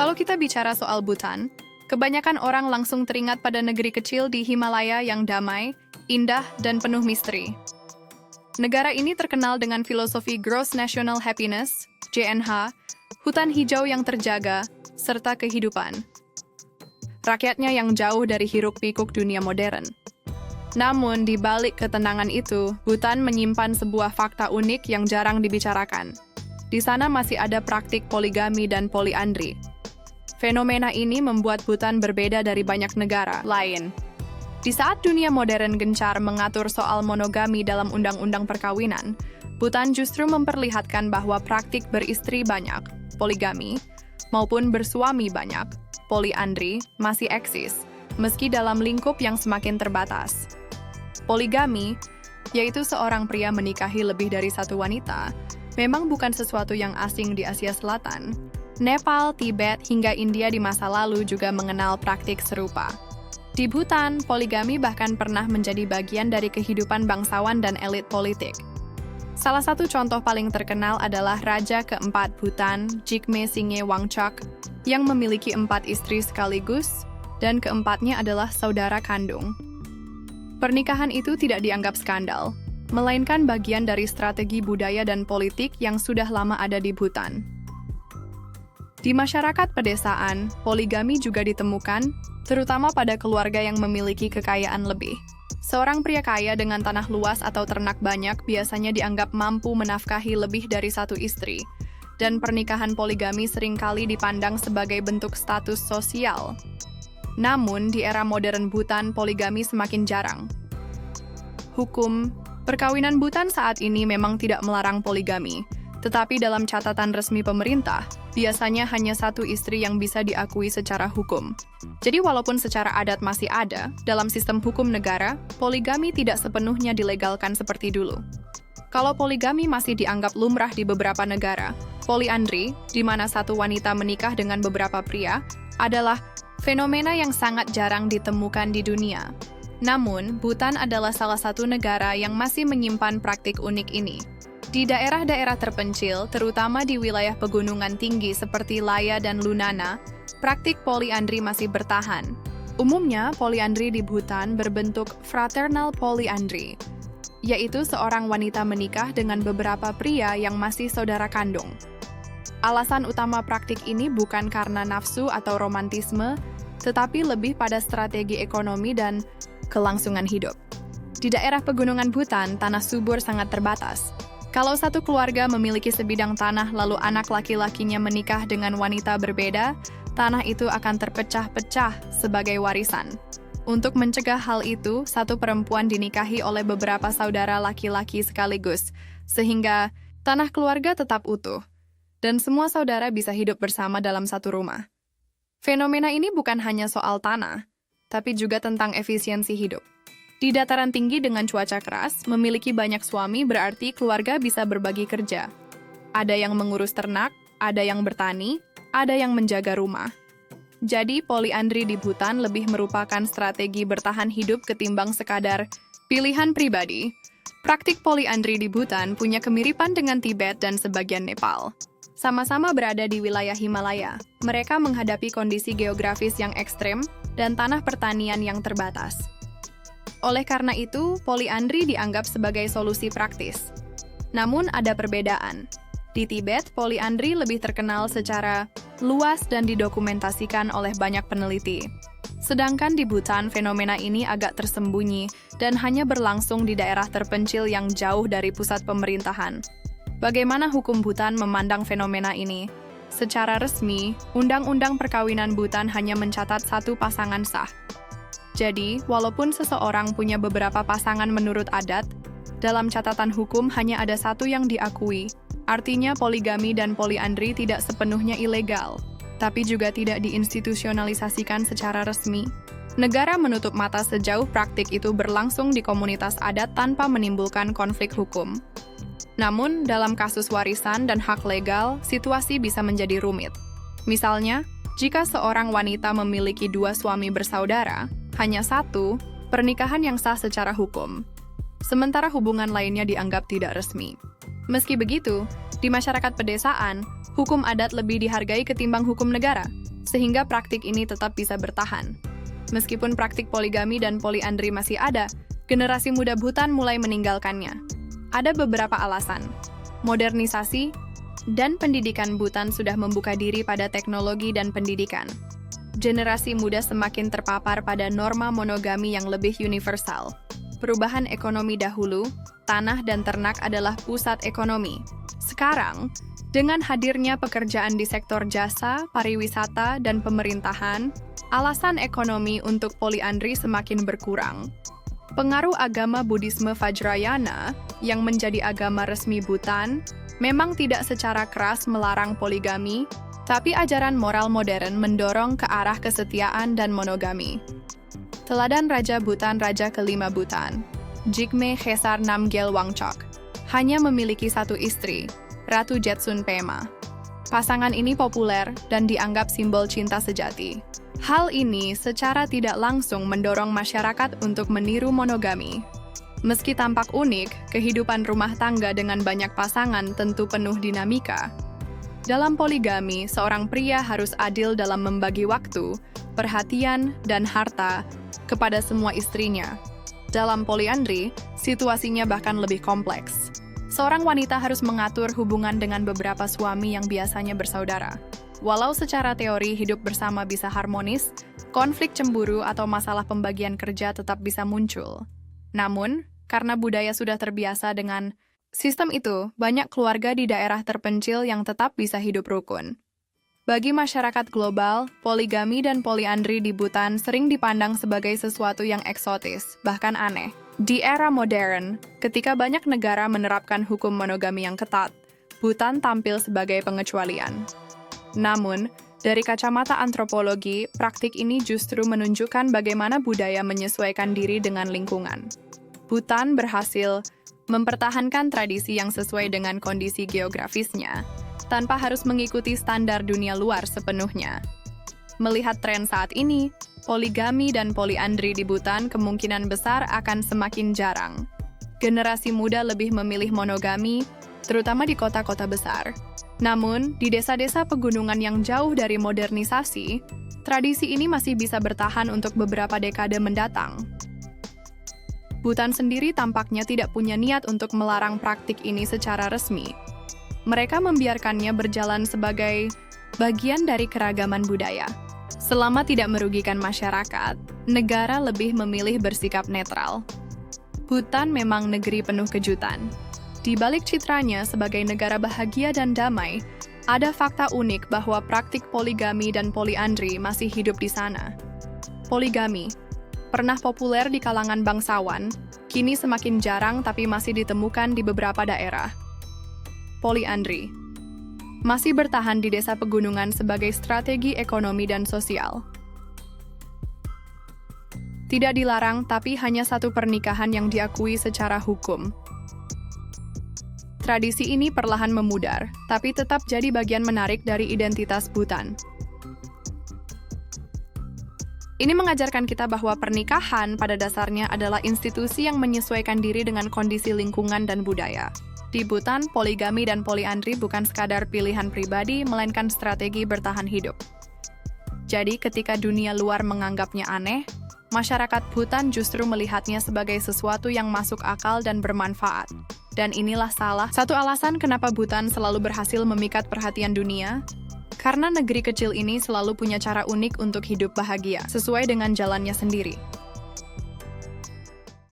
Kalau kita bicara soal Bhutan, kebanyakan orang langsung teringat pada negeri kecil di Himalaya yang damai, indah, dan penuh misteri. Negara ini terkenal dengan filosofi Gross National Happiness, GNH, hutan hijau yang terjaga, serta kehidupan. Rakyatnya yang jauh dari hiruk-pikuk dunia modern. Namun, di balik ketenangan itu, Bhutan menyimpan sebuah fakta unik yang jarang dibicarakan. Di sana masih ada praktik poligami dan poliandri. Fenomena ini membuat Bhutan berbeda dari banyak negara lain. Di saat dunia modern gencar mengatur soal monogami dalam undang-undang perkawinan, Bhutan justru memperlihatkan bahwa praktik beristri banyak, poligami, maupun bersuami banyak, poliandri, masih eksis, meski dalam lingkup yang semakin terbatas. Poligami, yaitu seorang pria menikahi lebih dari satu wanita, memang bukan sesuatu yang asing di Asia Selatan. Nepal, Tibet, hingga India di masa lalu juga mengenal praktik serupa. Di Bhutan, poligami bahkan pernah menjadi bagian dari kehidupan bangsawan dan elit politik. Salah satu contoh paling terkenal adalah Raja keempat Bhutan, Jigme Singye Wangchuck, yang memiliki 4 istri sekaligus, dan keempatnya adalah saudara kandung. Pernikahan itu tidak dianggap skandal, melainkan bagian dari strategi budaya dan politik yang sudah lama ada di Bhutan. Di masyarakat pedesaan, poligami juga ditemukan, terutama pada keluarga yang memiliki kekayaan lebih. Seorang pria kaya dengan tanah luas atau ternak banyak biasanya dianggap mampu menafkahi lebih dari satu istri, dan pernikahan poligami seringkali dipandang sebagai bentuk status sosial. Namun, di era modern Bhutan, poligami semakin jarang. Hukum perkawinan Bhutan saat ini memang tidak melarang poligami, tetapi dalam catatan resmi pemerintah, biasanya hanya satu istri yang bisa diakui secara hukum. Jadi walaupun secara adat masih ada, dalam sistem hukum negara, poligami tidak sepenuhnya dilegalkan seperti dulu. Kalau poligami masih dianggap lumrah di beberapa negara, poliandri, di mana satu wanita menikah dengan beberapa pria, adalah fenomena yang sangat jarang ditemukan di dunia. Namun, Bhutan adalah salah satu negara yang masih menyimpan praktik unik ini. Di daerah-daerah terpencil, terutama di wilayah pegunungan tinggi seperti Laya dan Lunana, praktik poliandri masih bertahan. Umumnya, poliandri di Bhutan berbentuk fraternal polyandry, yaitu seorang wanita menikah dengan beberapa pria yang masih saudara kandung. Alasan utama praktik ini bukan karena nafsu atau romantisme, tetapi lebih pada strategi ekonomi dan kelangsungan hidup. Di daerah pegunungan Bhutan, tanah subur sangat terbatas. Kalau satu keluarga memiliki sebidang tanah lalu anak laki-lakinya menikah dengan wanita berbeda, tanah itu akan terpecah-pecah sebagai warisan. Untuk mencegah hal itu, satu perempuan dinikahi oleh beberapa saudara laki-laki sekaligus, sehingga tanah keluarga tetap utuh, dan semua saudara bisa hidup bersama dalam satu rumah. Fenomena ini bukan hanya soal tanah, tapi juga tentang efisiensi hidup. Di dataran tinggi dengan cuaca keras, memiliki banyak suami berarti keluarga bisa berbagi kerja. Ada yang mengurus ternak, ada yang bertani, ada yang menjaga rumah. Jadi, poliandri di Bhutan lebih merupakan strategi bertahan hidup ketimbang sekadar pilihan pribadi. Praktik poliandri di Bhutan punya kemiripan dengan Tibet dan sebagian Nepal. Sama-sama berada di wilayah Himalaya, mereka menghadapi kondisi geografis yang ekstrem dan tanah pertanian yang terbatas. Oleh karena itu, poliandri dianggap sebagai solusi praktis. Namun ada perbedaan. Di Tibet, poliandri lebih terkenal secara luas dan didokumentasikan oleh banyak peneliti. Sedangkan di Bhutan, fenomena ini agak tersembunyi dan hanya berlangsung di daerah terpencil yang jauh dari pusat pemerintahan. Bagaimana hukum Bhutan memandang fenomena ini? Secara resmi, Undang-Undang Perkawinan Bhutan hanya mencatat satu pasangan sah. Jadi, walaupun seseorang punya beberapa pasangan menurut adat, dalam catatan hukum hanya ada satu yang diakui. Artinya poligami dan poliandri tidak sepenuhnya ilegal, tapi juga tidak diinstitusionalisasikan secara resmi. Negara menutup mata sejauh praktik itu berlangsung di komunitas adat tanpa menimbulkan konflik hukum. Namun, dalam kasus warisan dan hak legal, situasi bisa menjadi rumit. Misalnya, jika seorang wanita memiliki 2 suami bersaudara, hanya satu, pernikahan yang sah secara hukum. Sementara hubungan lainnya dianggap tidak resmi. Meski begitu, di masyarakat pedesaan, hukum adat lebih dihargai ketimbang hukum negara. sehingga praktik ini tetap bisa bertahan. Meskipun praktik poligami dan poliandri masih ada, generasi muda Bhutan mulai meninggalkannya. Ada beberapa alasan. Modernisasi dan pendidikan Bhutan sudah membuka diri pada teknologi dan pendidikan. Generasi muda semakin terpapar pada norma monogami yang lebih universal. Perubahan ekonomi dahulu, tanah dan ternak adalah pusat ekonomi. Sekarang, dengan hadirnya pekerjaan di sektor jasa, pariwisata, dan pemerintahan, alasan ekonomi untuk poliandri semakin berkurang. Pengaruh agama Buddhisme Vajrayana, yang menjadi agama resmi Bhutan, memang tidak secara keras melarang poligami, tapi ajaran moral modern mendorong ke arah kesetiaan dan monogami. Teladan Raja Bhutan Raja kelima Bhutan, Jigme Khesar Namgyel Wangchok, hanya memiliki satu istri, Ratu Jetsun Pema. Pasangan ini populer dan dianggap simbol cinta sejati. Hal ini secara tidak langsung mendorong masyarakat untuk meniru monogami. Meski tampak unik, kehidupan rumah tangga dengan banyak pasangan tentu penuh dinamika. Dalam poligami, seorang pria harus adil dalam membagi waktu, perhatian, dan harta kepada semua istrinya. Dalam poliandri, situasinya bahkan lebih kompleks. Seorang wanita harus mengatur hubungan dengan beberapa suami yang biasanya bersaudara. Walau secara teori hidup bersama bisa harmonis, konflik cemburu atau masalah pembagian kerja tetap bisa muncul. Namun, karena budaya sudah terbiasa dengan sistem itu, banyak keluarga di daerah terpencil yang tetap bisa hidup rukun. Bagi masyarakat global, poligami dan poliandri di Bhutan sering dipandang sebagai sesuatu yang eksotis, bahkan aneh. Di era modern, ketika banyak negara menerapkan hukum monogami yang ketat, Bhutan tampil sebagai pengecualian. Namun, dari kacamata antropologi, praktik ini justru menunjukkan bagaimana budaya menyesuaikan diri dengan lingkungan. Bhutan berhasil mempertahankan tradisi yang sesuai dengan kondisi geografisnya, tanpa harus mengikuti standar dunia luar sepenuhnya. Melihat tren saat ini, poligami dan poliandri di Bhutan kemungkinan besar akan semakin jarang. Generasi muda lebih memilih monogami, terutama di kota-kota besar. Namun, di desa-desa pegunungan yang jauh dari modernisasi, tradisi ini masih bisa bertahan untuk beberapa dekade mendatang. Bhutan sendiri tampaknya tidak punya niat untuk melarang praktik ini secara resmi. Mereka membiarkannya berjalan sebagai bagian dari keragaman budaya. Selama tidak merugikan masyarakat, negara lebih memilih bersikap netral. Bhutan memang negeri penuh kejutan. Di balik citranya sebagai negara bahagia dan damai, ada fakta unik bahwa praktik poligami dan poliandri masih hidup di sana. Poligami pernah populer di kalangan bangsawan, kini semakin jarang tapi masih ditemukan di beberapa daerah. Poliandri masih bertahan di desa pegunungan sebagai strategi ekonomi dan sosial. Tidak dilarang, tapi hanya satu pernikahan yang diakui secara hukum. Tradisi ini perlahan memudar, tapi tetap jadi bagian menarik dari identitas Bhutan. Ini mengajarkan kita bahwa pernikahan pada dasarnya adalah institusi yang menyesuaikan diri dengan kondisi lingkungan dan budaya. Di Bhutan, poligami dan poliandri bukan sekadar pilihan pribadi, melainkan strategi bertahan hidup. Jadi, ketika dunia luar menganggapnya aneh, masyarakat Bhutan justru melihatnya sebagai sesuatu yang masuk akal dan bermanfaat. Dan inilah salah satu alasan kenapa Bhutan selalu berhasil memikat perhatian dunia, karena negeri kecil ini selalu punya cara unik untuk hidup bahagia, sesuai dengan jalannya sendiri.